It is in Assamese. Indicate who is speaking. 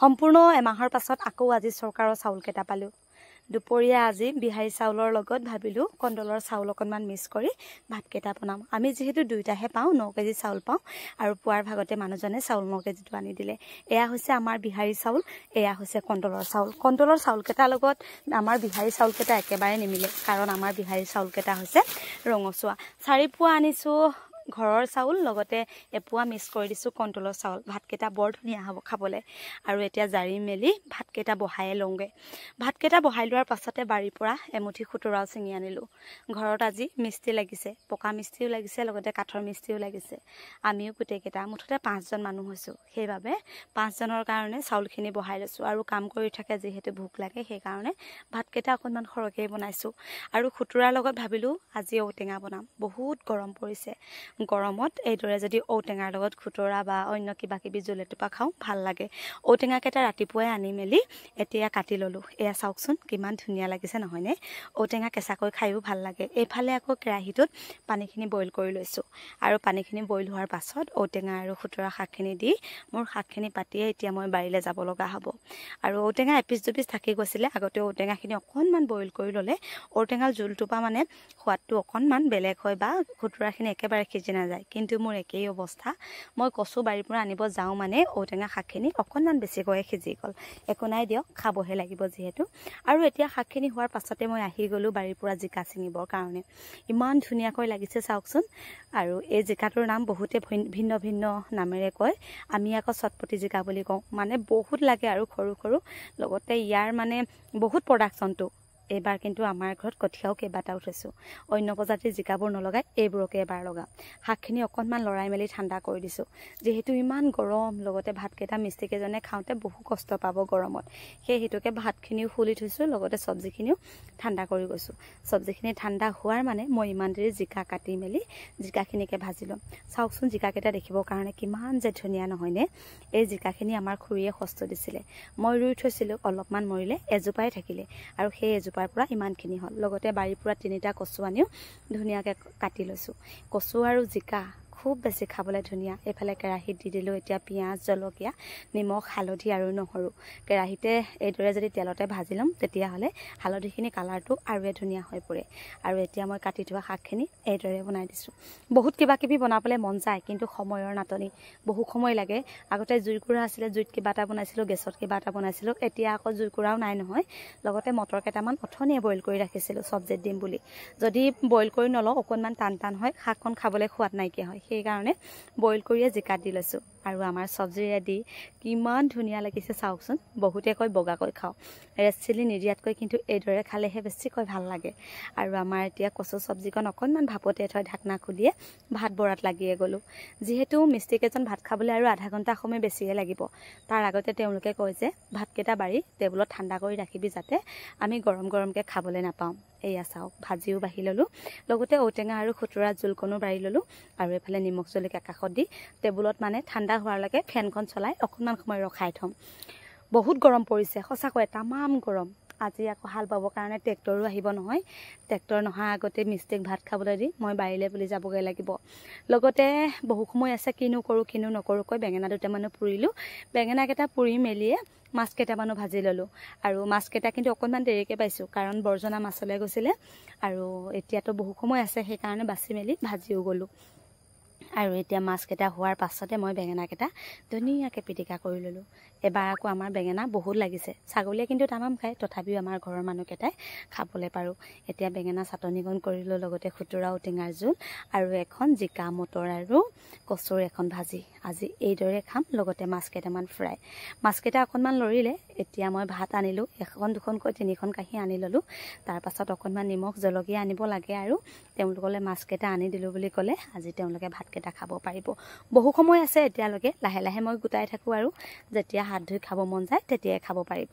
Speaker 1: সম্পূৰ্ণ এমাহৰ পাছত আকৌ আজি চৰকাৰৰ চাউল কেটা পালো দুপৰীয়া আজি বিহাৰী চাউলৰ লগত ভাবিলো কণ্ডলৰ চাউল অকনমান মিক্স কৰি ভাত কেটা বনাম আমি যেহেতু দুইটাহে পাও 9 কেজি চাউল পাও আৰু পুৱাৰ ভাগতে মানুহজনে চাউল 9 কেজিটো আনি দিলে এয়া হৈছে আমাৰ বিহাৰী চাউল এয়া হৈছে কণ্ডলৰ চাউল কেটা লগত আমাৰ বিহাৰী চাউল কেটা একেবাৰে নিমিলে কাৰণ আমাৰ বিহাৰী চাউল কেটা হৈছে ৰঙচুৱা 4 পোৱা আনিছো ঘৰৰ চাউল লগতে এপুৱা মিক্স কৰি দিছো কণ্ডলৰ চাউল ভাতকেটা বৰ ধুনিয়া হ'ব খাবলে আৰু এতিয়া জাৰি মেলি ভাতকেটা বহাই লংগে ভাতকেটা বহাই লোৱাৰ পাছতে বাৰি পৰা এমুঠি খুতৰাও চিঙি আনিলো ঘৰত আজি মিষ্টি লাগিছে পকা মিষ্টিও লাগিছে লগতে কাঠৰ মিষ্টিও লাগিছে আমিও কুটেকেটা মুঠতে 5 জন মানুহ হৈছো সেইবাবে 5 জনৰ কাৰণে চাউলখিনি বহাই লৈছো আৰু কাম কৰি থাকে যেহেতু ভোক লাগে সেই কাৰণে ভাতকেটা অকনমান খৰকে বনাইছো আৰু খুতৰাৰ লগত ভাবিলো আজি ঔটেঙা বনাম বহুত গৰম পৰিছে গৰমত এইদৰে যদি ঔটেঙাৰ লগত খুতৰা বা অন্য কিবা কিবি জুলেটোপা খাও ভাল লাগে ঔটেঙা কেটা ৰাতিপুৱাই আনি মেলি এতিয়া কাটি ললো এয়া চাওকচোন কিমান ধুনিয়া লাগিছে নহয়নে ঔটেঙা কেঁচাকৈ খাইও ভাল লাগে এইফালে আকৌ কেৰাহীটোত পানীখিনি বইল কৰি লৈছো আৰু পানীখিনি বইল হোৱাৰ পাছত ঔটেঙা আৰু খুতৰা শাকখিনি দি মোৰ শাকখিনি পাতিয়ে এতিয়া মই বাৰিলে যাব লগা হ'ব আৰু ঔটেঙা এপিস দুপিস থাকি গৈছিলে আগতে ঔটেঙাখিনি অকনমান বইল কৰি ললে ঔটেঙাৰ জুলটোপা মানে সোৱাদটো অকনমান বেলেগ হয় বা খুতৰাখিনি একেবাৰে খিজি নাযায় কিন্তু মোৰ একেই অৱস্থা মই কচু বাৰিৰ পৰা আনিব যাও মানে ঔটেঙা শাকখিনি অকনমান বেছিকৈ খিজি গল একো নাই দিয়ক খাবহে লাগিব যেহেতু আৰু এতিয়া শাকখিনি হোৱাৰ পাছতে মই আহি গলো বাৰিৰ পৰা জিকা চিঙিবৰ কাৰণে ইমান ধুনিয়াকৈ লাগিছে চাওকচোন আৰু এই জিকাটোৰ নাম বহুতে ভিন্ন ভিন্ন নামেৰে কয় আমি আকৌ চটপটি জিকা বুলি কওঁ মানে বহুত লাগে আৰু সৰু সৰু লগতে ইয়াৰ মানে বহুত প্ৰডাকশনটো এবাৰ কিন্তু আমাৰ ঘৰত কঠিয়াও কেবাটা উঠেছো অন্য প্ৰজাতিৰ জিকাবোৰ নলগাই এইবোৰকে এবাৰ লগা শাকখিনি অকনমান লৰাই মেলি ঠাণ্ডা কৰি দিছো যেহেতু ইমান গৰম লগতে ভাতকেটা মিষ্টিকেজনে খাওঁতে বহু কষ্ট পাব গৰমত সেই হেতুকে ভাতখিনিও খুলি থৈছো লগতে সবজিখিনিও ঠাণ্ডা কৰি গৈছো সবজিখিনি ঠাণ্ডা হোৱাৰ মানে মই ইমান দেৰি জিকা কাটি মেলি জিকাখিনিকে ভাজিলো চাওকচোন জিকাকেটা দেখিবৰ কাৰণে কিমান যে ধুনিয়া নহয়নে এই জিকাখিনি আমাৰ খুৰীয়ে কষ্ট দিছিলে মই ৰুই থৈছিলো অলপমান মৰিলে এজোপাই থাকিলে আৰু সেই এজোপাৰ পৰা ইমানখিনি হল লগতে বাৰিৰ পৰা 3টা কচু আনিও ধুনিয়াকে কাটি লৈছো কচু আৰু জিকা খুব বেছি খাবলৈ ধুনিয়া এফালে কেৰাহীত দি দিলো এতিয়া পিয়াজ জলকীয়া নিমখ হালধি আৰু নহৰু কেৰাহীতে এইদৰে যদি তেলতে ভাজি লম তেতিয়া হলে হালধিখিনি কালাৰটো আৰু ধুনিয়া হৈ পৰে আৰু এতিয়া মই কাটি থোৱা শাকখিনি এইদৰে বনাই দিছো বহুত কিবা কিবি বনাবলৈ মন যায় কিন্তু সময়ৰ নাটনি বহু সময় লাগে আগতে জুইকুৰা আছিল জুইত কিবা এটা বনাইছিলো গেছত কিবা এটা বনাইছিলো এতিয়া আকৌ জুইকুৰাও নাই নহয় লগতে মটৰ কেটামান অথনিয়ে বইল কৰি ৰাখিছিলো সবজিত দিম বুলি যদি বইল কৰি নলও অকনমান টান হয় শাকখন খাবলৈ সোৱাদ নাইকিয়া হয় সেই কাৰণে বইল কৰিয়ে জিকা দি লৈছো আৰু আমাৰ সবজিৰে দি কিমান ধুনিয়া লাগিছে চাওকচোন বহুতে কয় বগাকৈ খাও ৰেড চিলি নিদিয়াতকৈ কিন্তু এইদৰে খালেহে বেছিকৈ ভাল লাগে আৰু আমাৰ এতিয়া কচু সবজিখন অকনমান ভাপতে থৈ ঢাকনা খুলিয়ে ভাত বৰাত লাগিয়ে গলো যেহেতু মিষ্টিকেজন ভাত খাবলৈ আৰু আধা ঘণ্টা সময় বেছিয়ে লাগিব তাৰ আগতে তেওঁলোকে কয় যে ভাতকেটা বাৰি টেবুলত ঠাণ্ডা কৰি ৰাখিবি যাতে আমি গৰম গৰমকে খাবলৈ নাপাওঁ এয়া চাওক ভাজিও বাহি ললো লগতে ঔটেঙা আৰু খুতৰা জুলকনো বাৰি ললো আৰু এফালে নিমখ জলকীয়া কাষত দি টেবুলত মানে ঠাণ্ডা হোৱালৈকে ফেনখন চলাই অকনমান সময় ৰখাই থম বহুত গৰম পৰিছে সঁচাকৈ তামাম গৰম আজি আকৌ হাল বাবৰ কাৰণে ট্ৰেক্টৰো আহিব নহয় ট্ৰেক্টৰ নহা আগতে মিষ্টেক ভাত খাবলৈ দি মই বাৰিলে বুলি যাবগৈ লাগিব লগতে বহু সময় আছে কিনো নকৰো কৈ বেঙেনা দুটামানো পুৰিলো বেঙেনা কেটা পুৰি মেলিয়ে মাছ কেটামানো ভাজি ললো আৰু মাছ কেটা কিন্তু অকনমান দেৰিকে পাইছো কাৰণ বৰ্জনা মাছলৈ গৈছিলে আৰু এতিয়াতো বহু সময় আছে সেই কাৰণে বাছি মেলি ভাজিও গলো আৰু এতিয়া মাছ কেটা হোৱাৰ পাছতে মই বেঙেনা কেটা ধুনিয়াকে পিটিকা কৰি ললো এবাৰ আকৌ আমাৰ বেঙেনা বহুত লাগিছে ছাগলীয়ে কিন্তু তামাম খায় তথাপিও আমাৰ ঘৰৰ মানুহকেটাই খাবলৈ পাৰো এতিয়া বেঙেনা চাটনিকণ কৰিলো লগতে খুতৰা ঔটেঙাৰ জোল আৰু এখন জিকা মটৰ আৰু কচুৰ এখন ভাজি আজি এইদৰে খাম লগতে মাছ কেটামান ফ্ৰাই মাছ কেটা অকনমান লৰিলে এতিয়া মই ভাত আনিলো এখন দুখনকৈ 3খন কাঁহী আনি ললো তাৰ পাছত অকনমান নিমখ জলকীয়া আনিব লাগে আৰু তেওঁলোকলে মাছ কেটা আনি দিলো বুলি ক'লে আজি তেওঁলোকে ভাত কেটা খাব পাৰিব বহু সময় আছে এতিয়ালৈকে লাহে লাহে মই গুটাই থাকো আৰু যেতিয়া হাত ধুই খাব মন যায় তেতিয়াই খাব পাৰিব